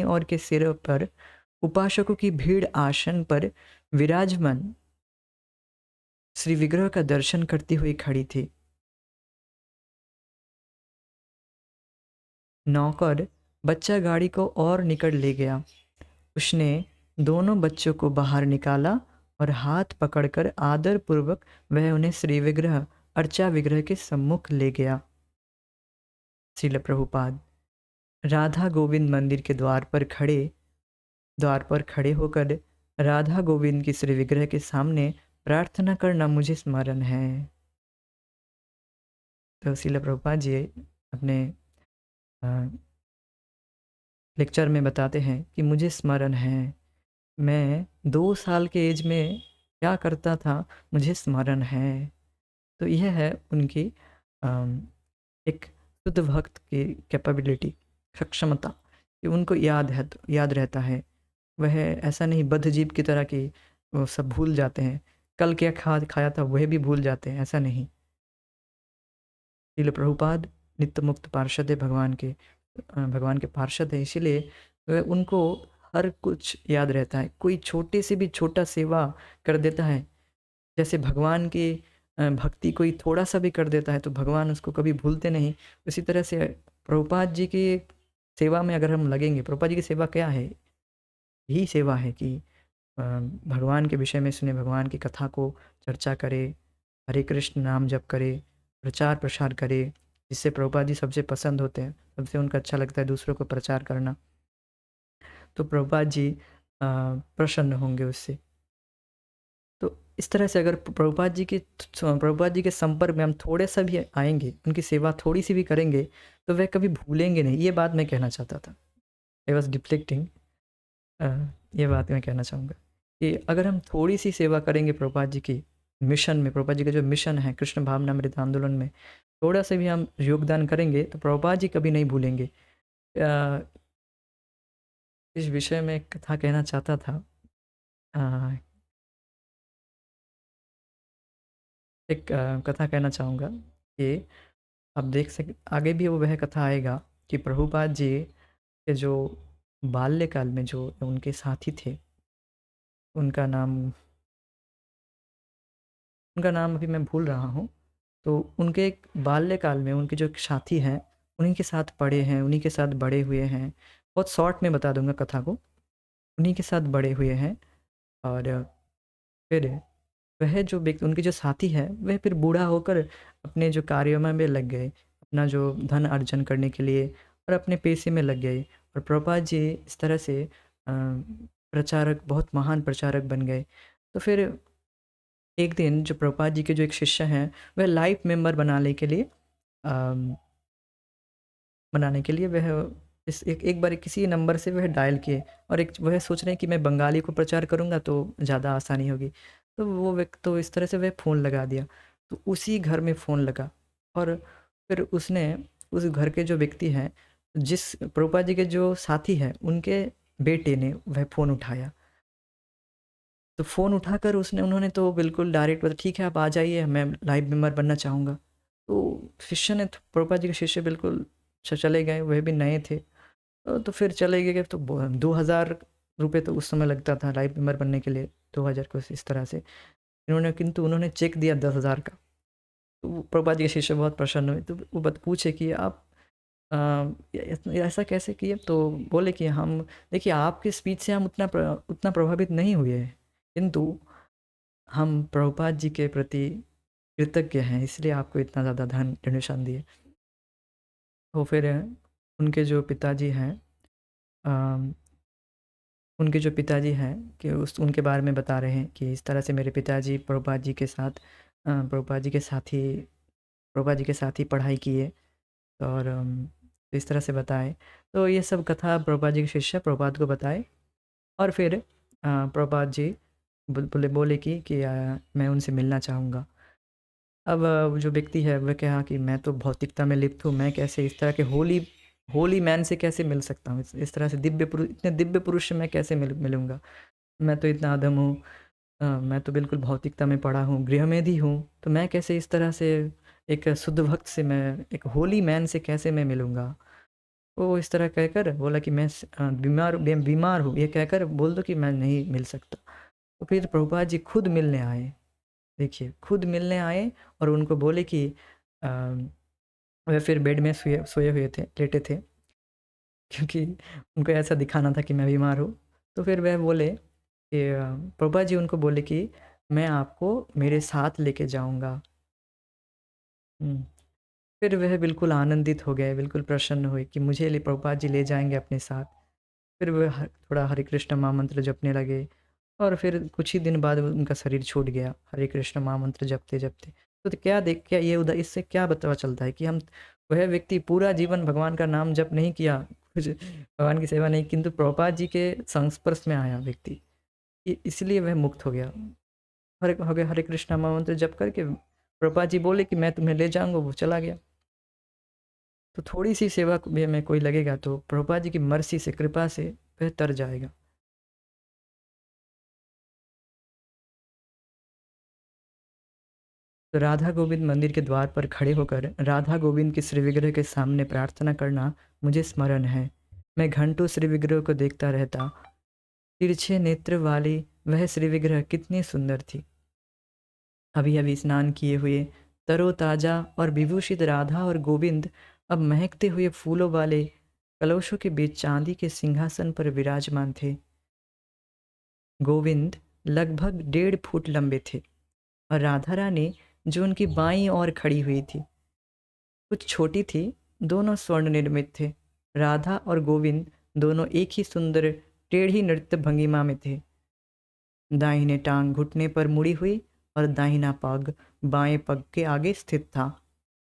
ओर के सिर पर उपासकों की भीड़ आसन पर विराजमान श्री विग्रह का दर्शन करती हुई खड़ी थी। नौकर बच्चा गाड़ी को और निकट ले गया। उसने दोनों बच्चों को बाहर निकाला और हाथ पकड़कर आदर पूर्वक वह उन्हें श्री विग्रह अर्चा विग्रह के सम्मुख ले गया। श्रील प्रभुपाद राधा गोविंद मंदिर के द्वार पर खड़े होकर राधा गोविंद की श्री विग्रह के सामने प्रार्थना करना मुझे स्मरण है। तो श्रील प्रभुपाद जी अपने लेक्चर में बताते हैं कि मुझे स्मरण है, मैं 2 साल के एज में क्या करता था, मुझे स्मरण है। तो यह है उनकी एक शुद्ध भक्त की कैपेबिलिटी, सक्षमता, कि उनको याद रहता है। वह ऐसा नहीं बद्ध जीव की तरह कि वो सब भूल जाते हैं, कल क्या खाया था वह भी भूल जाते हैं, ऐसा नहीं। श्रील प्रभुपाद नित्य मुक्त पार्षद है, भगवान के पार्षद है, इसीलिए उनको हर कुछ याद रहता है। कोई छोटे से भी छोटा सेवा कर देता है, जैसे भगवान की भक्ति कोई थोड़ा सा भी कर देता है तो भगवान उसको कभी भूलते नहीं। उसी तरह से प्रभुपाद जी की सेवा में अगर हम लगेंगे, प्रभुपाद जी की सेवा क्या है? यही सेवा है कि भगवान के विषय में सुने, भगवान की कथा को चर्चा करे, हरे कृष्ण नाम जप करे, प्रचार प्रसार करे, जिससे प्रभुपाद जी सबसे पसंद होते हैं, सबसे उनका अच्छा लगता है दूसरों को प्रचार करना। तो प्रभुपाद जी प्रसन्न होंगे उससे। तो इस तरह से अगर प्रभुपाद जी के संपर्क में हम थोड़े सा भी आएंगे, उनकी सेवा थोड़ी सी भी करेंगे, तो वह कभी भूलेंगे नहीं। ये बात मैं कहना चाहता था, आई वॉज डिफ्लेक्टिंग। ये बात मैं कहना चाहूँगा कि अगर हम थोड़ी सी सेवा करेंगे प्रभुपाद जी की मिशन में, प्रभुपाद जी का जो मिशन है कृष्ण भावनामृत आंदोलन में, थोड़ा सा भी हम योगदान करेंगे तो प्रभुपाद जी कभी नहीं भूलेंगे। इस विषय में एक कथा कहना चाहता था। एक कथा कहना चाहूँगा कि आप देख सक आगे भी वह कथा आएगा कि प्रभुपाद जी के जो बाल्यकाल में जो उनके साथी थे, उनका नाम अभी मैं भूल रहा हूँ। तो उनके एक बाल्यकाल में उनके जो एक साथी हैं, उन्हीं के साथ पढ़े हैं, उन्हीं के साथ बड़े हुए हैं। बहुत शॉर्ट में बता दूंगा कथा को। उन्हीं के साथ बड़े हुए हैं और फिर वह जो व्यक्ति, उनके जो साथी हैं, वह फिर बूढ़ा होकर अपने जो कार्यों में लग गए, अपना जो धन अर्जन करने के लिए और अपने पेशे में लग गए। और प्रभुपाद जी इस तरह से प्रचारक, बहुत महान प्रचारक बन गए। तो फिर एक दिन जो प्रभुपाद जी के जो एक शिष्य हैं, वह लाइफ मेंबर बनाने के लिए वह एक बार किसी नंबर से वह डायल किए और वह सोच रहे हैं कि मैं बंगाली को प्रचार करूँगा तो ज़्यादा आसानी होगी। तो वो व्यक्ति, तो इस तरह से वह फ़ोन लगा दिया। तो उसी घर में फ़ोन लगा और फिर उसने उस घर के जो व्यक्ति हैं, जिस प्रभुपाद जी के जो साथी हैं, उनके बेटे ने वह फ़ोन उठाया। तो फ़ोन उठाकर उन्होंने तो बिल्कुल डायरेक्ट बोला, ठीक है आप आ जाइए, मैं लाइव मेंबर बनना चाहूँगा। तो शिष्य ने, प्रभुपाद जी के शिष्य बिल्कुल चले गए, वह भी नए थे। तो फिर चले गए तो 2000 रुपये तो उस समय लगता था लाइव मेंबर बनने के लिए, 2000 कुछ इस तरह से। किंतु उन्होंने चेक दिया 10,000 का। तो प्रभुपाद जी के शिष्य बहुत प्रसन्न हुए। तो वो पूछे कि आप ऐसा कैसे किए? तो बोले कि हम, देखिए आपके स्पीच से हम उतना प्रभावित नहीं हुए हैं, किंतु हम प्रभुपाद जी के प्रति कृतज्ञ हैं, इसलिए आपको इतना ज़्यादा धन डोनेशन दिए। तो फिर उनके जो पिताजी हैं, उनके जो पिताजी हैं कि उनके बारे में बता रहे हैं कि इस तरह से मेरे पिताजी प्रभुपाद जी के साथ प्रभुपाद जी के साथ ही पढ़ाई किए और तो इस तरह से बताए। तो ये सब कथा प्रभुपाद जी के शिष्य प्रभुपाद को बताए और फिर प्रभुपाद जी बोले कि मैं उनसे मिलना चाहूँगा। अब वो जो व्यक्ति है वह कहा कि मैं तो भौतिकता में लिप्त हूँ, मैं कैसे इस तरह के होली होली मैन से कैसे मिल सकता हूँ, इस तरह से दिव्य पुरुष, इतने दिव्य पुरुष से मैं कैसे मिलूँगा, मैं तो इतना अधम हूँ, मैं तो बिल्कुल भौतिकता में पड़ा हूँ, गृहमेधी हूँ, तो मैं कैसे इस तरह से एक शुद्ध भक्त से, मैं एक होली मैन से कैसे मैं मिलूँगा। वो इस तरह कहकर बोला कि मैं बीमार हूँ, ये कहकर बोल दो कि मैं नहीं मिल सकता। तो फिर प्रभुपाद जी खुद मिलने आए, देखिए खुद मिलने आए और उनको बोले कि अ, वह फिर बेड में सोए सोए हुए थे, लेटे थे, क्योंकि उनको ऐसा दिखाना था कि मैं बीमार हूँ। तो फिर वह बोले कि प्रभुपाद जी उनको बोले कि मैं आपको मेरे साथ लेके जाऊँगा। हुँ। फिर वह बिल्कुल आनंदित हो गए, बिल्कुल प्रसन्न हुए कि मुझे प्रभुपाद जी ले जाएँगे अपने साथ। फिर वह थोड़ा हरे कृष्ण महामंत्र जपने लगे और फिर कुछ ही दिन बाद उनका शरीर छूट गया, हरे कृष्ण महामंत्र जपते-जपते। तो क्या ये उदा इससे क्या पता चलता है कि हम, वह व्यक्ति पूरा जीवन भगवान का नाम जप नहीं किया, कुछ भगवान की सेवा नहीं, किंतु प्रभुपाद जी के संस्पर्श में आया व्यक्ति, इसलिए वह मुक्त हो गया। हरे कृष्ण महामंत्र जप करके प्रभुपाद जी बोले कि मैं तुम्हें ले जाऊँगा, वो चला गया। तो थोड़ी-सी सेवा में कोई लगेगा तो प्रभुपाद जी की मर्सी से, कृपा से वह तर जाएगा। तो राधा गोविंद मंदिर के द्वार पर खड़े होकर राधा गोविंद के श्री विग्रह के सामने प्रार्थना करना मुझे स्मरण है। मैं घंटों श्री विग्रह को देखता रहता। तिरछे नेत्र वाली वह श्री विग्रह कितनी सुंदर थी। अभी अभी स्नान किए हुए तरोताजा और विभूषित राधा और गोविंद अब महकते हुए फूलों वाले कलशों के बीच चांदी के सिंहासन पर विराजमान थे। गोविंद लगभग 1.5 फुट लंबे थे और राधा रानी जो उनकी बाईं ओर खड़ी हुई थी कुछ छोटी थी, दोनों स्वर्ण निर्मित थे। राधा और गोविंद दोनों एक ही सुंदर टेढ़ी नृत्य भंगिमा में थे। दाहिने टांग घुटने पर मुड़ी हुई और दाहिना पग बाएं पग के आगे स्थित था।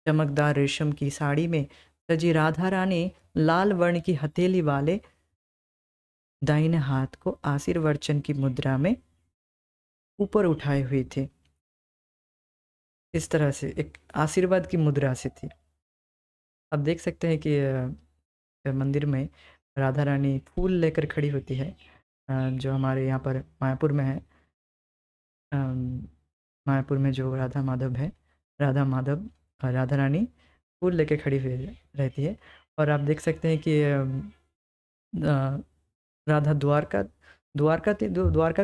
चमकदार रेशम की साड़ी में सजी राधा रानी लाल वर्ण की हथेली वाले दाहिने हाथ को आशीर्वचन की मुद्रा में ऊपर उठाए हुए थे। इस तरह से एक आशीर्वाद की मुद्रा से थी। आप देख सकते हैं कि मंदिर में राधा रानी फूल लेकर खड़ी होती है, जो हमारे यहाँ पर मायापुर में है। अम, मायापुर में जो राधा माधव है, राधा माधव और राधा रानी फूल लेके खड़ी हुई रहती है। और आप देख सकते हैं कि अ, राधा द्वारका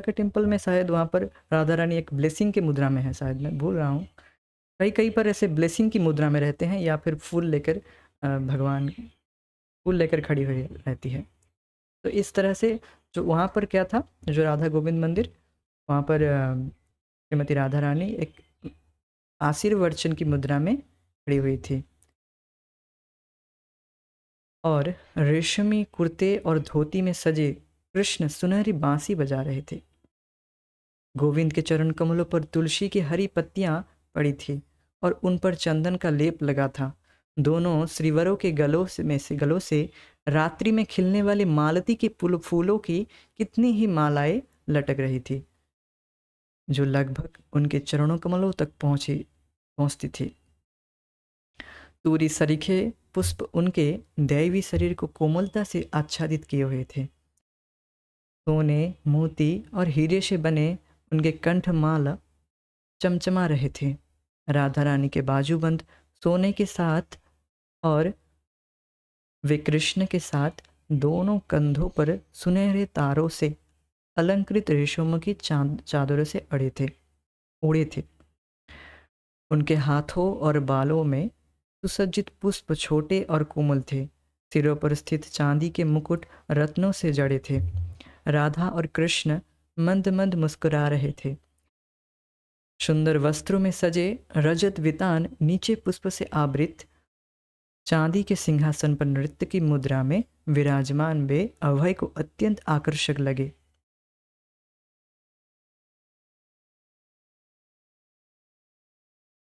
के टेम्पल में शायद वहाँ पर राधा रानी एक ब्लेसिंग की मुद्रा में है, शायद मैं भूल रहा हूँ। कई कई पर ऐसे ब्लेसिंग की मुद्रा में रहते हैं या फिर फूल लेकर भगवान फूल लेकर खड़ी हुई रहती है। तो इस तरह से जो वहाँ पर क्या था, जो राधा गोविंद मंदिर, वहाँ पर श्रीमती राधा रानी एक आशीर्वचन की मुद्रा में खड़ी हुई थी और रेशमी कुर्ते और धोती में सजे कृष्ण सुनहरी बांसुरी बजा रहे थे। गोविंद के चरण कमलों पर तुलसी की हरी पत्तियां पड़ी थी और उन पर चंदन का लेप लगा था। दोनों श्रीवरों के गलों से रात्रि में खिलने वाले मालती के फूलों की कितनी ही मालाएं लटक रही थी, जो लगभग उनके चरणों कमलों तक पहुंचती थी। तूरी सरीखे पुष्प उनके दैवी शरीर को कोमलता से आच्छादित किए हुए थे। सोने, मोती और हीरे से बने उनके कंठमाला चमचमा रहे थे। राधा रानी के बाजूबंद सोने के साथ और वे कृष्ण के साथ दोनों कंधों पर सुनहरे तारों से अलंकृत रेशम की चादरों से उड़े थे। उनके हाथों और बालों में सुसज्जित पुष्प छोटे और कोमल थे। सिरों पर स्थित चांदी के मुकुट रत्नों से जड़े थे। राधा और कृष्ण मंद मंद मुस्कुरा रहे थे। सुंदर वस्त्रों में सजे रजत वितान नीचे पुष्प से आवृत चांदी के सिंहासन पर नृत्य की मुद्रा में विराजमान वे अभय को अत्यंत आकर्षक लगे।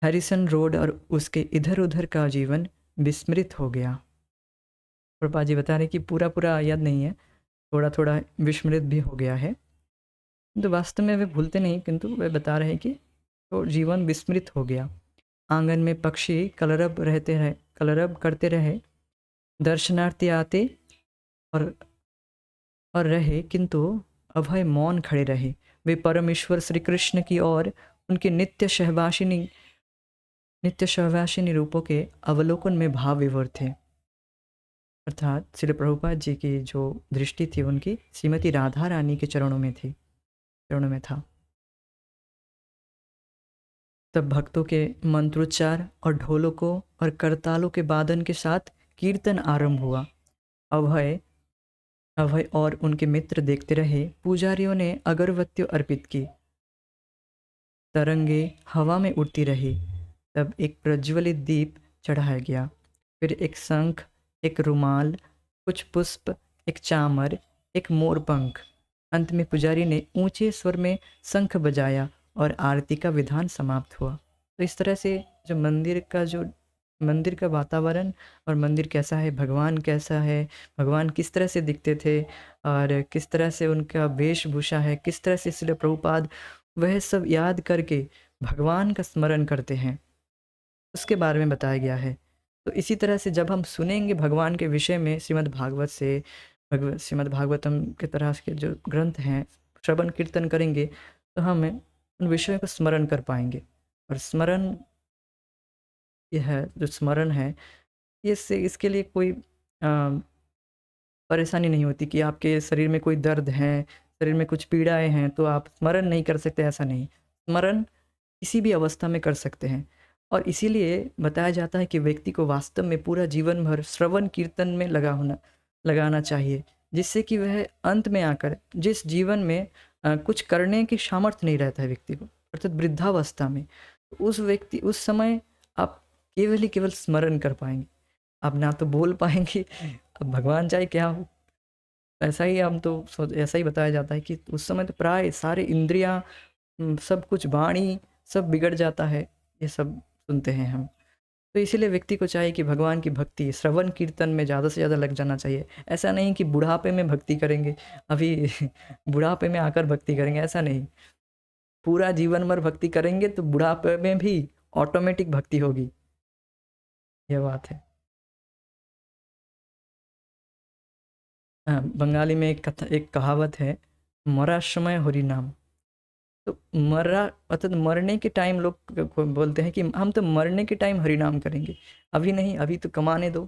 हैरिसन रोड और उसके इधर उधर का जीवन विस्मृत हो गया। प्रभुपाद जी बता रहे कि पूरा पूरा याद नहीं है, थोड़ा थोड़ा विस्मृत भी हो गया है। तो वास्तव में वे भूलते नहीं, किंतु वे बता रहे हैं कि तो जीवन विस्मृत हो गया। आंगन में पक्षी कलरब करते रहे, दर्शनार्थी आते और रहे, किंतु अभय मौन खड़े रहे। वे परमेश्वर श्री कृष्ण की ओर उनके नित्य सहवासिनी रूपों के अवलोकन में भाव विभोर थे। अर्थात श्री प्रभुपाद जी की जो दृष्टि थी उनकी श्रीमती राधा रानी के चरणों में था। तब भक्तों के मंत्रोच्चार और ढोलकों और करतालों के वादन के साथ कीर्तन आरंभ हुआ। अभय और उनके मित्र देखते रहे। पुजारियों ने अगरबत्ती अर्पित की, तरंगे हवा में उड़ती रही। तब एक प्रज्वलित दीप चढ़ाया गया, फिर एक शंख, एक रुमाल, कुछ पुष्प, एक चामर, एक मोरपंख। अंत में पुजारी ने ऊंचे स्वर में शंख बजाया और आरती का विधान समाप्त हुआ। तो इस तरह से जो मंदिर का वातावरण और मंदिर कैसा है, भगवान कैसा है, भगवान किस तरह से दिखते थे और किस तरह से उनका वेशभूषा है, किस तरह से इसलिए प्रभुपाद वह सब याद करके भगवान का स्मरण करते हैं, उसके बारे में बताया गया है। तो इसी तरह से जब हम सुनेंगे भगवान के विषय में श्रीमद् भागवतम के तरह के जो ग्रंथ हैं, श्रवण कीर्तन करेंगे तो हम उन विषयों को स्मरण कर पाएंगे। और स्मरण जो स्मरण है इसके लिए कोई परेशानी नहीं होती कि आपके शरीर में कोई दर्द है, शरीर में कुछ पीड़ाएं हैं तो आप स्मरण नहीं कर सकते, ऐसा नहीं। स्मरण किसी भी अवस्था में कर सकते हैं। और इसीलिए बताया जाता है कि व्यक्ति को वास्तव में पूरा जीवन भर श्रवण कीर्तन में लगाना चाहिए, जिससे कि वह अंत में आकर जिस जीवन में कुछ करने की सामर्थ्य नहीं रहता है व्यक्ति को, अर्थात वृद्धावस्था में, उस समय आप केवल स्मरण कर पाएंगे। आप ना तो बोल पाएंगे, अब भगवान चाहे क्या हो, ऐसा ही ऐसा ही बताया जाता है कि उस समय तो प्राय सारे इंद्रियां, सब कुछ, वाणी सब बिगड़ जाता है। ये सब सुनते हैं हम। तो इसीलिए व्यक्ति को चाहिए कि भगवान की भक्ति श्रवण कीर्तन में ज़्यादा से ज़्यादा लग जाना चाहिए। ऐसा नहीं कि बुढ़ापे में भक्ति करेंगे, अभी बुढ़ापे में आकर भक्ति करेंगे, ऐसा नहीं। पूरा जीवन भर भक्ति करेंगे तो बुढ़ापे में भी ऑटोमेटिक भक्ति होगी, यह बात है। बंगाली में एक कहावत है, मरा समय हरि नाम। तो मरा अर्थात मरने के टाइम लोग बोलते हैं कि हम तो मरने के टाइम हरि नाम करेंगे, अभी नहीं, अभी तो कमाने दो,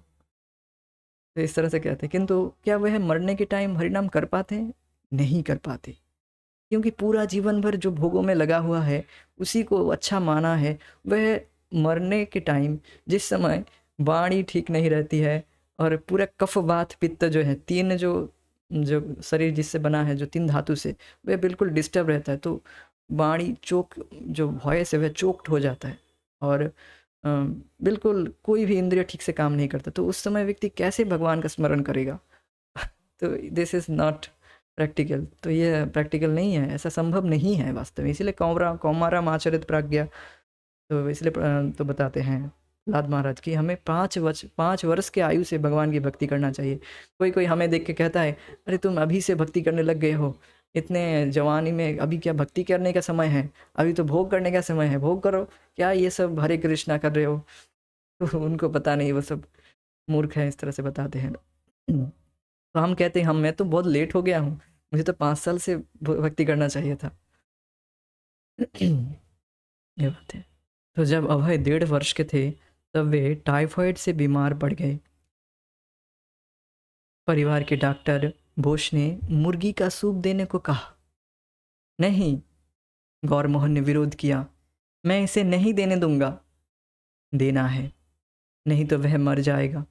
तो इस तरह से कहते हैं। किंतु क्या वह मरने के टाइम हरि नाम कर पाते हैं? नहीं कर पाते, क्योंकि पूरा जीवन भर जो भोगों में लगा हुआ है, उसी को अच्छा माना है। वह मरने के टाइम जिस समय वाणी ठीक नहीं रहती है और पूरा कफ वात पित्त जो है, तीन जो जो शरीर जिससे बना है, जो तीन धातु से, वह बिल्कुल डिस्टर्ब रहता है। तो वाणी जो वॉइस है वह चोक्ड हो जाता है और बिल्कुल कोई भी इंद्रिय ठीक से काम नहीं करता। तो उस समय व्यक्ति कैसे भगवान का स्मरण करेगा? तो दिस इज़ नॉट प्रैक्टिकल। तो ये प्रैक्टिकल नहीं है, ऐसा संभव नहीं है वास्तव में। इसीलिए कौमारा आचरित प्राज्ञा, तो इसलिए तो बताते हैं लाद महाराज कि हमें 5 वर्ष के आयु से भगवान की भक्ति करना चाहिए। कोई हमें देख के कहता है, अरे तुम अभी से भक्ति करने लग गए हो, इतने जवानी में, अभी क्या भक्ति करने का समय है? अभी तो भोग करने का समय है, भोग करो, क्या ये सब हरे कृष्णा कर रहे हो? तो उनको पता नहीं, वो सब मूर्ख है, इस तरह से बताते हैं। तो हम कहते हैं मैं तो बहुत लेट हो गया हूँ, मुझे तो 5 साल से भक्ति करना चाहिए था। ये बात है। तो जब अभय 1.5 वर्ष के थे तब वे टाइफाइड से बीमार पड़ गए। परिवार के डॉक्टर बोस ने मुर्गी का सूप देने को कहा। नहीं, गौरमोहन ने विरोध किया, मैं इसे नहीं देने दूंगा। देना है, नहीं तो वह मर जाएगा।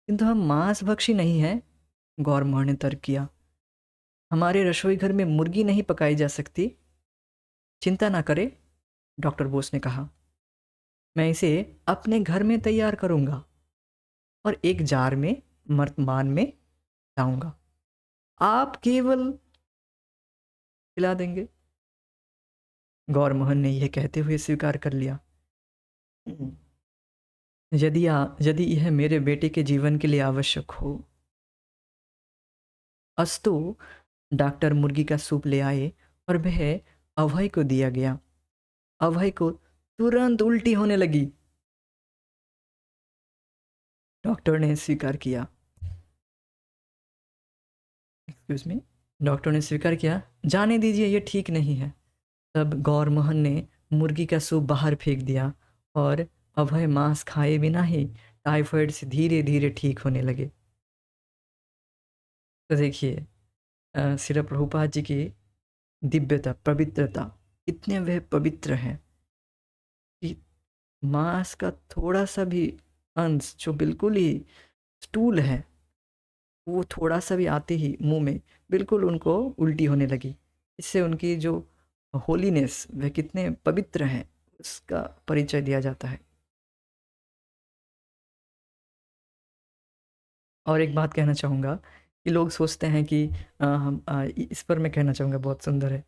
किंतु हम मांसभक्षी नहीं हैं, गौरमोहन ने तर्क किया। हमारे रसोई घर में मुर्गी नहीं पकाई जा सकती। चिंता ना करे, डॉक्टर बोस ने कहा, मैं इसे अपने घर में तैयार करूंगा और एक जार में मर्तमान में लाऊंगा, आप केवल खिला देंगे। गौरमोहन ने यह कहते हुए स्वीकार कर लिया। यदि यह मेरे बेटे के जीवन के लिए आवश्यक हो। अस्तु डॉक्टर मुर्गी का सूप ले आए और वह अभय को दिया गया। अभय को तुरंत उल्टी होने लगी। डॉक्टर ने स्वीकार किया, एक्सक्यूज मी, डॉक्टर ने स्वीकार किया, जाने दीजिए, ये ठीक नहीं है। तब गौरमोहन ने मुर्गी का सूप बाहर फेंक दिया और अभय मांस खाए बिना ही टाइफाइड से धीरे धीरे ठीक होने लगे। तो देखिए श्रील प्रभुपाद जी की दिव्यता, पवित्रता, कितने वह पवित्र हैं कि मांस का थोड़ा सा भी अंश जो बिल्कुल ही स्टूल है, वो थोड़ा सा भी आते ही मुंह में बिल्कुल उनको उल्टी होने लगी। इससे उनकी जो होलीनेस, वह कितने पवित्र हैं, उसका परिचय दिया जाता है। और एक बात कहना चाहूँगा कि लोग सोचते हैं कि इस पर मैं कहना चाहूँगा, बहुत सुंदर है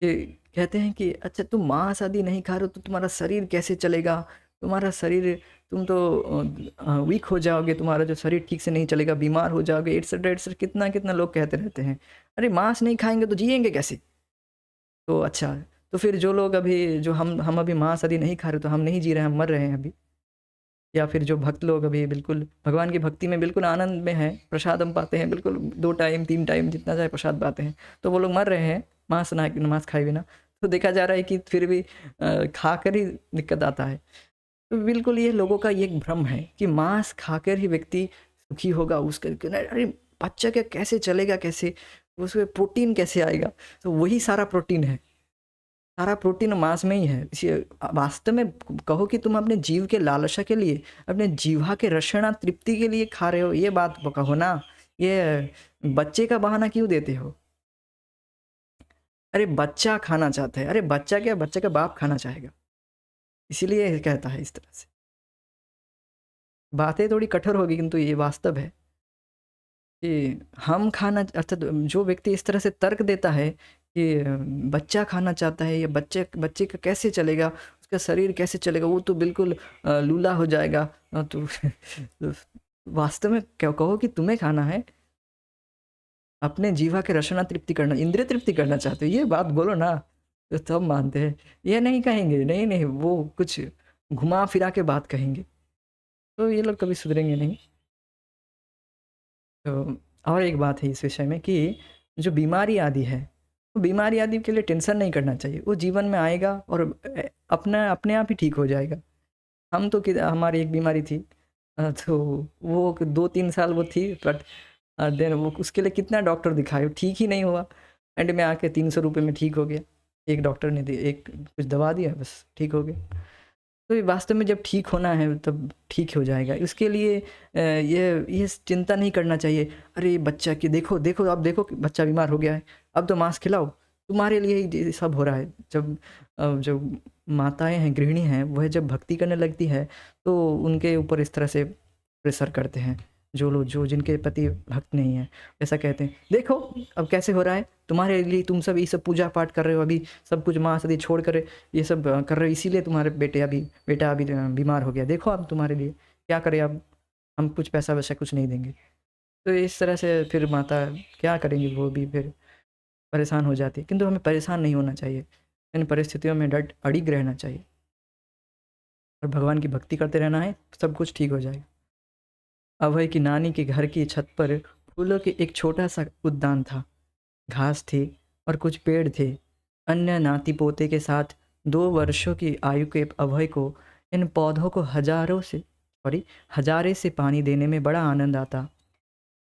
कि कहते हैं कि अच्छा तुम मांस आदि नहीं खा रहे हो तो तुम्हारा शरीर कैसे चलेगा, तुम्हारा शरीर, तुम तो वीक हो जाओगे, तुम्हारा जो शरीर ठीक से नहीं चलेगा, बीमार हो जाओगे, एट्सेट्रा एट्सेट्रा, कितना कितना लोग कहते रहते हैं। अरे मांस नहीं खाएंगे तो जिएंगे कैसे? तो अच्छा, तो फिर जो लोग अभी, जो हम अभी मांस आदि नहीं खा रहे तो हम नहीं जी रहे हैं, हम मर रहे हैं अभी। या फिर जो भक्त लोग अभी बिल्कुल भगवान की भक्ति में बिल्कुल आनंद में हैं, प्रसाद हम पाते हैं, बिल्कुल 2 टाइम 3 टाइम जितना चाहे प्रसाद पाते हैं, तो वो लोग मर रहे हैं मांस खाए बिना। तो देखा जा रहा है कि फिर भी खाकर ही दिक्कत आता है। तो बिल्कुल ये लोगों का ये एक भ्रम है कि मांस खाकर ही व्यक्ति सुखी होगा, उसका अरे बच्चा क्या कैसे चलेगा, कैसे उसमें प्रोटीन कैसे आएगा? तो वही सारा प्रोटीन है, सारा प्रोटीन मांस में ही है। इसी वास्तव में कहो कि तुम अपने जीव के लालसा के लिए, अपने जीवा के रक्षणा तृप्ति के लिए खा रहे हो, ये बात कहो ना। ये बच्चे का बहाना क्यों देते हो? अरे बच्चा खाना चाहता है, अरे बच्चा क्या, बच्चे का बाप खाना चाहेगा, इसीलिए कहता है इस तरह से। बातें थोड़ी कठोर होगी किंतु ये वास्तव है कि हम खाना, अर्थात जो व्यक्ति इस तरह से तर्क देता है कि बच्चा खाना चाहता है, या बच्चे बच्चे का कैसे चलेगा, उसका शरीर कैसे चलेगा, वो तो बिल्कुल लूला हो जाएगा। तो वास्तव में क्या कहो कि तुम्हें खाना है, अपने जीवा के रसना तृप्ति करना, इंद्रिय तृप्ति करना चाहते हो, ये बात बोलो ना, तो तब मानते हैं। ये नहीं कहेंगे, नहीं नहीं, वो कुछ घुमा फिरा के बात कहेंगे, तो ये लोग कभी सुधरेंगे नहीं। तो और एक बात है इस विषय में कि जो बीमारी आदि है, वो बीमारी आदि के लिए टेंशन नहीं करना चाहिए, वो जीवन में आएगा और अपना अपने आप ही ठीक हो जाएगा। हम तो कि हमारी एक बीमारी थी, तो वो 2-3 साल वो थी, बट देन वो उसके लिए कितना डॉक्टर दिखाए, वो ठीक ही नहीं हुआ। एंड में आके 300 रुपये में ठीक हो गया। एक डॉक्टर ने एक कुछ दवा दिया, बस ठीक हो गया। तो ये वास्तव में जब ठीक होना है तब ठीक हो जाएगा। उसके लिए ये चिंता नहीं करना चाहिए, अरे बच्चा की देखो देखो, अब देखो कि बच्चा बीमार हो गया है, अब तो मांस खिलाओ, तुम्हारे लिए ही ये सब हो रहा है। जब जो माताएं हैं, गृहिणी हैं, वह जब भक्ति करने लगती है तो उनके ऊपर इस तरह से प्रेशर करते हैं जो लोग, जो जिनके पति भक्त नहीं है, ऐसा कहते हैं, देखो अब कैसे हो रहा है तुम्हारे लिए, तुम सब ये सब पूजा पाठ कर रहे हो, अभी सब कुछ माँ सदी छोड़ कर ये सब कर रहे हो, इसीलिए तुम्हारे बेटा अभी बीमार हो गया, देखो अब तुम्हारे लिए क्या करें, अब हम कुछ पैसा वैसा कुछ नहीं देंगे। तो इस तरह से फिर माता क्या करेंगी, वो भी फिर परेशान हो जाती है। किंतु हमें परेशान नहीं होना चाहिए, इन परिस्थितियों में डट अड़िग रहना चाहिए और भगवान की भक्ति करते रहना है, सब कुछ ठीक हो जाएगा। अभय की नानी के घर की छत पर फूलों के एक छोटा सा उद्यान था। घास थी और कुछ पेड़ थे। अन्य नाती पोते के साथ 2 वर्षों की आयु के अभय को इन पौधों को हजारे से पानी देने में बड़ा आनंद आता।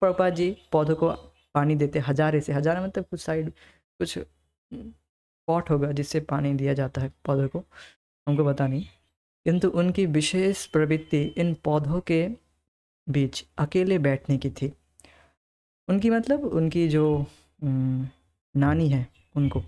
पापा जी पौधों को पानी देते हजारे से, हजारा मतलब कुछ साइड कुछ पॉट होगा जिससे पानी दिया जाता है पौधों को, हमको पता नहीं। किंतु उनकी विशेष प्रवृत्ति इन पौधों के बीच अकेले बैठने की थी। उनकी मतलब उनकी जो नानी है, उनको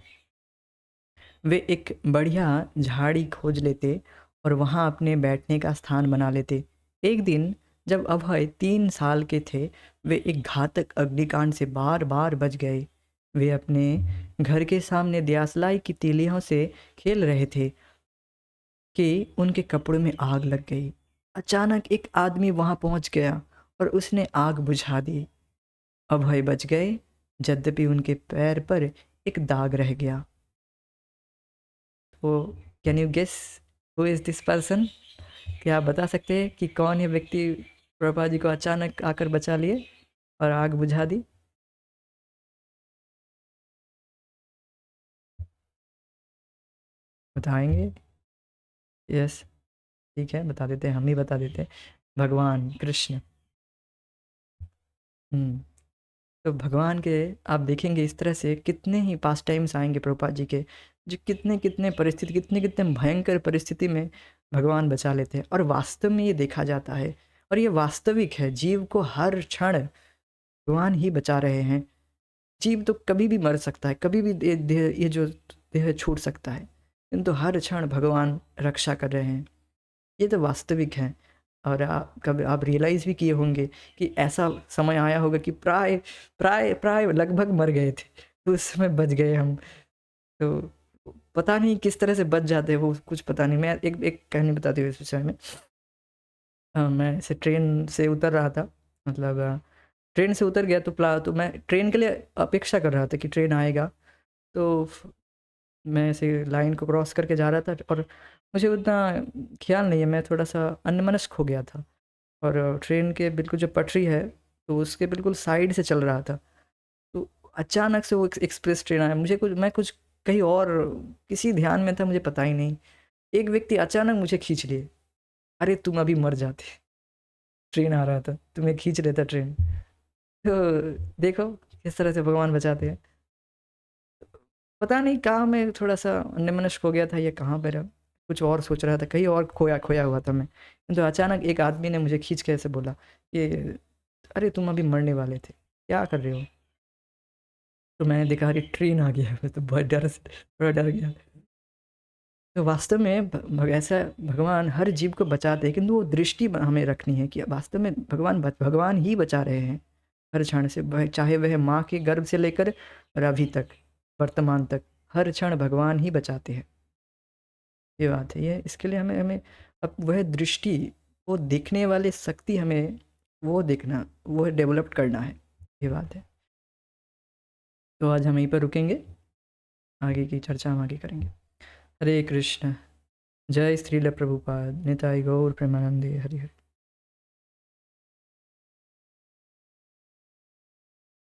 वे एक बढ़िया झाड़ी खोज लेते और वहाँ अपने बैठने का स्थान बना लेते। एक दिन जब अभय 3 साल के थे, वे एक घातक अग्निकांड से बार बार बच गए। वे अपने घर के सामने दियासलाई की तीलियों से खेल रहे थे कि उनके कपड़ों में आग लग गई। अचानक एक आदमी वहाँ पहुँच गया और उसने आग बुझा दी। अभय बच गए, यद्यपि उनके पैर पर एक दाग रह गया। तो can you guess who is this person? क्या आप बता सकते हैं कि कौन ये व्यक्ति प्रभुपाद जी को अचानक आकर बचा लिए और आग बुझा दी? बताएंगे? यस, ठीक है, बता देते हैं, हम ही बता देते हैं। भगवान कृष्ण। तो भगवान के आप देखेंगे इस तरह से कितने ही पास टाइम्स आएंगे प्रभुपाद जी के, जो कितने कितने परिस्थिति, कितने कितने भयंकर परिस्थिति में भगवान बचा लेते हैं। और वास्तव में ये देखा जाता है और ये वास्तविक है, जीव को हर क्षण भगवान ही बचा रहे हैं। जीव तो कभी भी मर सकता है, कभी भी ये जो देह छूट सकता है, किंतु हर क्षण भगवान रक्षा कर रहे हैं। ये तो वास्तविक है। और कभी आप रियलाइज़ भी किए होंगे कि ऐसा समय आया होगा कि प्राय प्राय प्राय लगभग मर गए थे, तो उस समय बच गए हम। तो पता नहीं किस तरह से बच जाते हैं वो, कुछ पता नहीं। मैं एक एक कहानी बताती हूँ इस विषय में। मैं ऐसे ट्रेन से उतर रहा था, मतलब ट्रेन से उतर गया, तो मैं ट्रेन के लिए अपेक्षा कर रहा था कि ट्रेन आएगा। तो मैं ऐसे लाइन को क्रॉस करके जा रहा था और मुझे उतना ख्याल नहीं है, मैं थोड़ा-सा अन्यमनस्क हो गया था। और ट्रेन के बिल्कुल जो पटरी है, तो उसके बिल्कुल साइड से चल रहा था। तो अचानक से वो एक्सप्रेस ट्रेन आया, मुझे कुछ मैं कुछ कहीं और किसी ध्यान में था, मुझे पता ही नहीं। एक व्यक्ति अचानक मुझे खींच लिए, "अरे! तुम अभी मर जाते, ट्रेन आ रहा था, तुम्हें खींच लेता ट्रेन।" तो देखो किस तरह से भगवान बचाते हैं। पता नहीं कहाँ मैं थोड़ा-सा अन्यमनस्क हो गया था या कहाँ पर कुछ और सोच रहा था, कहीं और खोया खोया हुआ था मैं। तो अचानक एक आदमी ने मुझे खींच के ऐसे बोला कि अरे तुम अभी मरने वाले थे, क्या कर रहे हो? तो मैंने देखा अरे ट्रेन आ गया, मैं तो बहुत डर से थोड़ा डर गया। तो वास्तव में ऐसा भगवान हर जीव को बचाते हैं, किंतु वो दृष्टि हमें रखनी है कि वास्तव में भगवान ही बचा रहे हैं हर क्षण से, चाहे वह माँ के गर्भ से लेकर और अभी तक, वर्तमान तक, हर क्षण भगवान ही बचाते हैं। ये बात है, ये इसके लिए हमें हमें अब वह दृष्टि, वो देखने वाली शक्ति हमें वो देखना, वो डेवलप करना है। ये बात है। तो आज हम यहीं पर रुकेंगे, आगे की चर्चा हम आगे करेंगे। हरे कृष्ण। जय श्रील प्रभुपाद। निताई गौर प्रेमानंदे। हरि हरि।